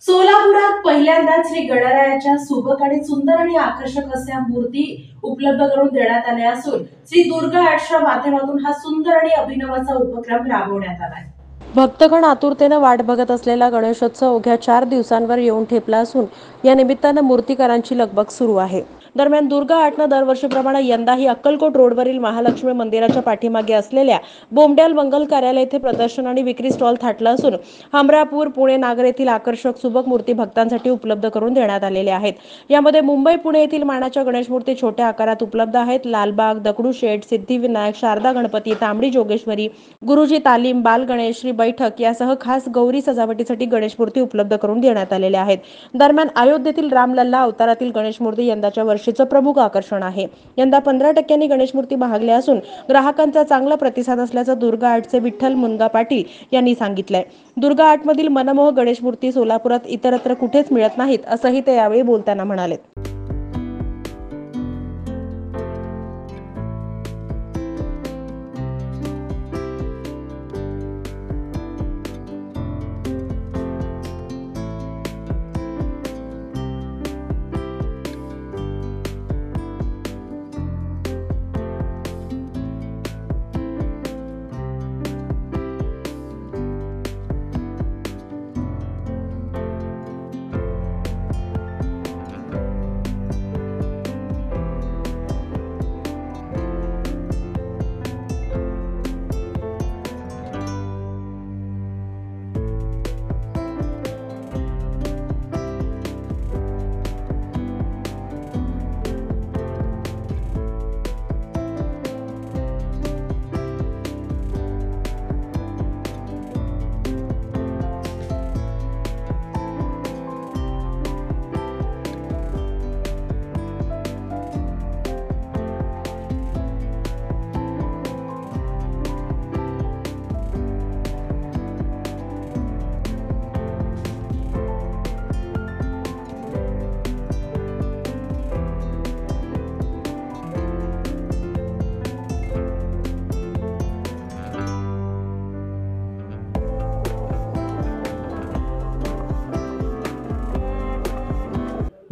सोलापुरात पहिल्यांदाच श्री गणरायाच्या सुबक आणि सुंदर आणि आकर्षक अशा मूर्ती उपलब्ध करून देण्यात आल्या असून श्री दुर्गा आर्टच्या माध्यमातून हा सुंदर आणि अभिनव असा उपक्रम राबवण्यात आला आहे। भक्तगण आतुरतेने वाट बघत असलेला गणेशोत्सव अवघ्या 4 दिवसांवर येऊन ठेपला असून या निमित्ताने मूर्तीकारांची लगबग सुरू आहे। दरम्यान दुर्गा आर्टने दरवर्षीप्रमाणे यंदाही अक्कलकोट रोडवरील महालक्ष्मी मंदिराच्या पाठीमागे असलेल्या बोमड्याल मंगल कार्यालय येथे प्रदर्शन आणि विक्री स्टॉल थाटला असून हमरापूर, पुणे, नागर येथील आकर्षक सुबक मूर्ती भक्तांसाठी उपलब्ध करून देण्यात आलेल्या आहेत। यामध्ये मुंबई, पुणे येथील मानाच्या गणेश मूर्ती छोट्या आकारात उपलब्ध आहेत। लालबाग, दगडूशेठ, सिद्धिविनायक, शारदा गणपती, तांबडी जोगेश्वरी, गुरुजी तालीम, बाल गणेश, श्री बैठक यासह खास गौरी सजावटीसाठी गणेश मूर्ती उपलब्ध करून देण्यात आलेल्या आहेत। दरम्यान अयोध्येतील रामलल्ला अवतारातील गणेश मूर्ती यंदाच्या वर्षीचं प्रमुख आकर्षण आहे। यंदा 15% गणेश मूर्ती महागल्या असून ग्राहकांचा चांगला प्रतिसाद असल्याचं दुर्गा आर्टचे विठ्ठल मुनगा पाटील यांनी सांगितलंय। दुर्गा आर्टमधील मनमोहक गणेश मूर्ती सोलापुरात इतरत्र कुठेच मिळत नाहीत असंही ते यावेळी बोलताना म्हणाले।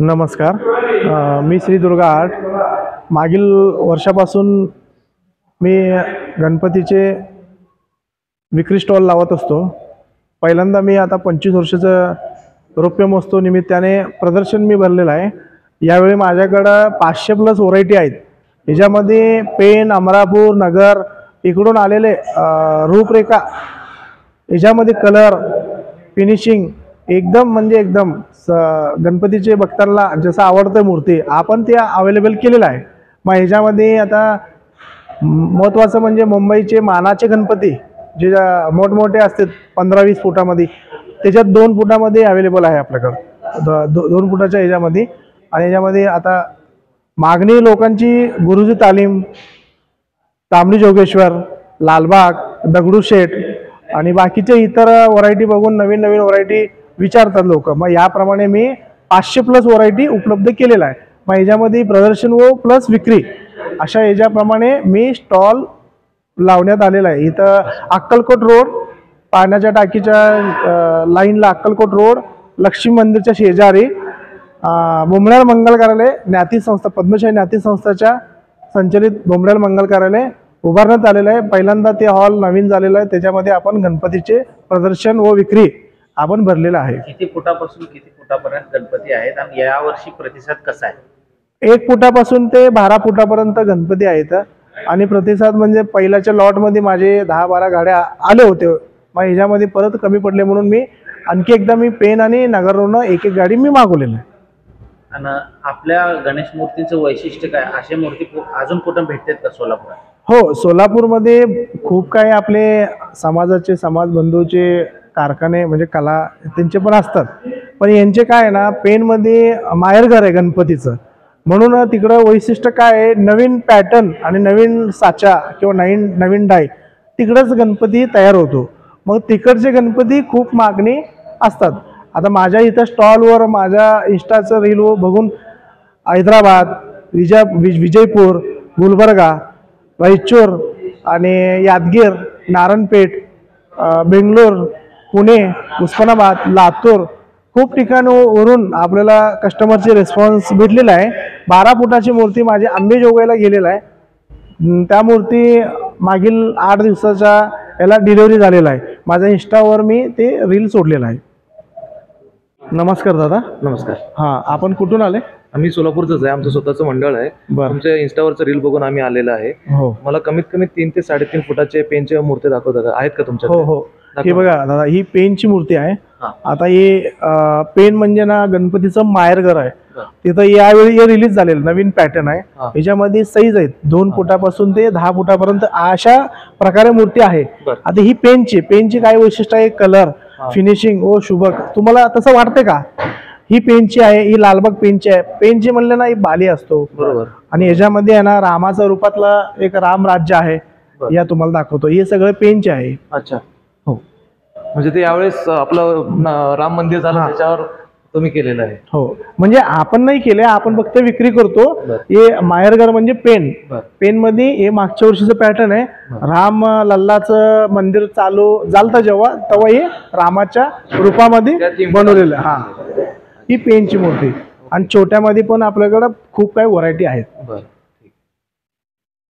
नमस्कार, मी श्री दुर्गा आर्ट। मागील वर्षापासून मी गणपतीचे विक्री स्टॉल लावत असतो। पहिल्यांदा मी आता 25 वर्षाचं रौप्य महोत्सव निमित्ताने प्रदर्शन मी भरलेलं आहे। यावेळी माझ्याकडं 500+ व्हरायटी आहेत। याच्यामध्ये पेन, अमरापूर, नगर इकडून आलेले रूपरेखा, याच्यामध्ये कलर फिनिशिंग एकदम म्हणजे एकदम गणपतीचे भक्तांना जसं आवडतं मूर्ती आपण ते अवेलेबल केलेलं आहे। मग ह्याच्यामध्ये आता महत्त्वाचं म्हणजे मुंबईचे मानाचे गणपती जे मोठमोठे असतात 15-20 फुटामध्ये, त्याच्यात 2 फुटामध्ये अवेलेबल आहे आपल्याकडं, 2 फुटाच्या ह्याच्यामध्ये। आणि ह्याच्यामध्ये आता मागणी लोकांची गुरुजी तालीम, तांबडी जोगेश्वर, लालबाग, दगडूशेठ आणि बाकीचे इतर व्हरायटी बघून नवीन नवीन व्हरायटी विचारतात लोक। मग याप्रमाणे मी 500+ व्हरायटी उपलब्ध केलेला आहे। मग ह्याच्यामध्ये प्रदर्शन व प्लस विक्री अशा ह्याच्याप्रमाणे मी स्टॉल लावण्यात आलेला आहे। इथं अक्कलकोट रोड, पाण्याच्या टाकीच्या लाईनला अक्कलकोट रोड, लक्ष्मी मंदिरच्या शेजारी बोमड्याल मंगल कार्यालय ज्ञाती संस्था, पद्मशाही ज्ञाती संस्थाच्या संचलित बोमड्याल मंगल कार्यालय उभारण्यात आलेलं आहे। पहिल्यांदा ते हॉल नवीन झालेलं आहे, त्याच्यामध्ये आपण गणपतीचे प्रदर्शन व विक्री आपण भरलेलं आहे। किती फुटापासून किती फुटापर्यंत गणपती आहेत आणि यावर्षी प्रतिसाद कसा आहे? 1 फुटापासून ते 12 फुटापर्यंत गणपती आहेत। आणि प्रतिसाद म्हणजे पहिल्याच्या लॉटमध्ये माझे 10-12 गाड्या आले होते। मग ह्याच्यामध्ये परत कमी पडले म्हणून मी आणखी एकदा मी पेन आणि नगरवरून 1-1 गाडी मी मागवलेलं आहे। आणि आपल्या गणेश मूर्तीचं वैशिष्ट्य काय? अशा मूर्ती अजून कुठं भेटतात का सोलापुरात? हो, सोलापूरमध्ये खूप काही आपले समाजाचे, समाज बंधूचे कारखाने म्हणजे कला त्यांचे पण असतात। पण यांचे काय आहे ना, पेनमध्ये माहेरघर आहे गणपतीचं, म्हणून तिकडं वैशिष्ट्य काय आहे, नवीन पॅटर्न आणि नवीन साचा किंवा नवीन डाय तिकडंच गणपती तयार होतो। मग तिकडचे गणपती खूप मागणी असतात। आता माझ्या इथं स्टॉलवर माझ्या इंस्टाचं रील बघून हैदराबाद, विजयपूर, गुलबर्गा, रायचूर आणि यादगीर, नारायणपेठ, बेंगलोर, पुणे, उस्मानाबाद, लातूर खूप ठिकाणावरून आपल्याला कस्टमरची रिस्पॉन्स भेटलेला आहे. 12 फुटाची मूर्ती माझी अंबेजोगाईला गेलेला आहे. त्या मूर्ती मागील 8 दिवसाच्या याला डिलिव्हरी झालेला आहे. माझ्या इंस्टावर मी ते रील सोडलेला आहे. नमस्कार दादा. नमस्कार. हां, आपण कुठून आले? आम्ही सोलापूरचंच आहे, आमचं स्वतःचं मंडळ आहे. बरं. तुमच्या इंस्टावरचं रील बघून आम्ही आलेलं आहे. हो मला कमीत कमी 3 ते 3.5 फुटाचे पेनच्या मूर्ती दाखवतात, आहेत का तुमच्या? हो हो, हे बघा दादा, ही पेनची मूर्ती आहे. हां. आता ही पेन म्हणजे ना गणपतीचं माहेरघर आहे. बरं. तिथं यावेळी हे रिलीज झालेलं नवीन पॅटर्न आहे. हां. याच्यामध्ये साईज आहेत 2 फुटापासून ते 10 फुटापर्यंत अशा प्रकारे मूर्ती आहे. बरं. आता ही पेनची काय वैशिष्ट्य आहे? कलर, फिनिशिंग ओ शुभक. तुम्हाला तसं वाटतंय का? ही पेनची आहे, ही लालबाग पेनची आहे. पेनची म्हणले ना, ही बाली असतो बरोबर. आणि याच्यामध्ये आहे ना रामाच्या रूपातला एक राम राज्य आहे. बरं. या तुम्हाला दाखवतो, हे सगळं पेनचे आहे. अच्छा. हो म्हणजे ते यावेळेस आपलं राम मंदिर झालं हां. त्याच्यावर तुम्ही केलेलं आहे? हो, म्हणजे आपण नाही केले, आपण फक्त विक्री करतो. बरं. हे माहेरघर म्हणजे पेन. बरं. पेन मध्ये हे मागच्या वर्षीचं पॅटर्न आहे. राम लल्लाचं मंदिर चालू झालं जेव्हा, तेव्हा हे रामाच्या रूपामध्ये त्यात बनवलेलं आहे. हा, ही पेनची मूर्ती. आणि छोट्यामध्ये पण आपल्याकडं खूप काही व्हरायटी आहेत. बरं.